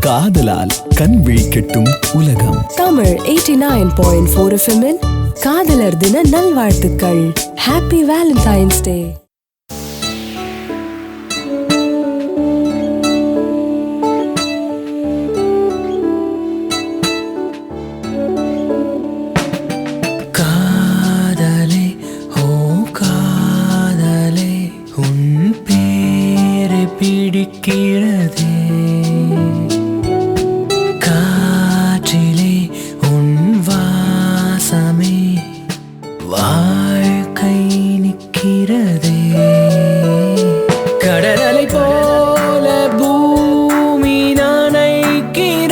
காதலால் கண் விழிக்கட்டும் உலகம். தமிழ் 89.4 FM காதலர் தின நல்வாழ்த்துக்கள். ஹாப்பி வேலண்டைன்ஸ் டே. காதலே ஓ காதலே உன் பேரை பிடிக்கிறதே, காற்றிலே உன் வாசமே வாழ்க்கை நிற்கிறதே. கடலை போல பூமி நனைக்கிறாய்,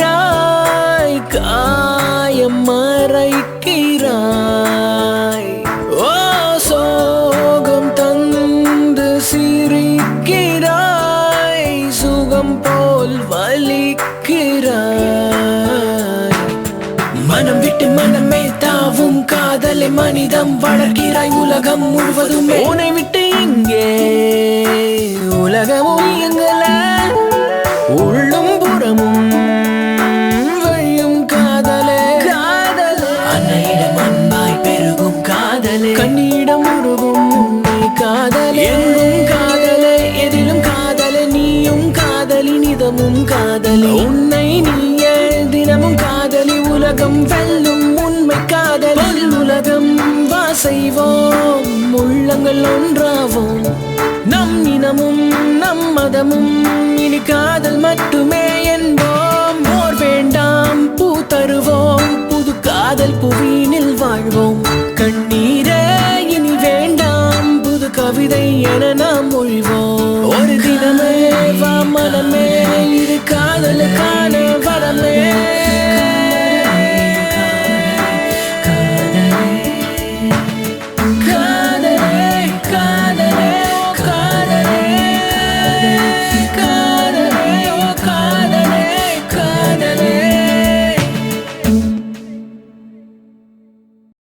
காயம் மறைக்கிறாய். ஓ சோகம் தந்து சிரிக்கிறாய், சுகம் போல் வலிக்கிறாய். மனம் விட்டு மனமே தாவும் காதலை மனிதம் வளர்க்கிறாய். உலகம் முழுவதுமே உன்னை விட்டு இங்கே உலகமும் இயங்கல, உள்ளும் புறமும் வழியும் காதலே. காதலே அன்னையிடம் அன்பாய் பெருகும் காதலே, கண்ணிடம் உருகும் உன்னை காதலே. எங்கும் காதலே, எதிலும் காதலே, நீயும் காதலி நிதமும் காதலி. உன்னை நீயே தினமும் காதலி, உலகம் வெல்லும் உண்மை காதலி. உலகம் வாசைவோம், உள்ளங்கள் ஒன்றாவோம். நம் இனமும் நம் மதமும் இனி காதல் மட்டுமே என்போம். போர் வேண்டாம் பூ தருவோம், புது காதல் புவி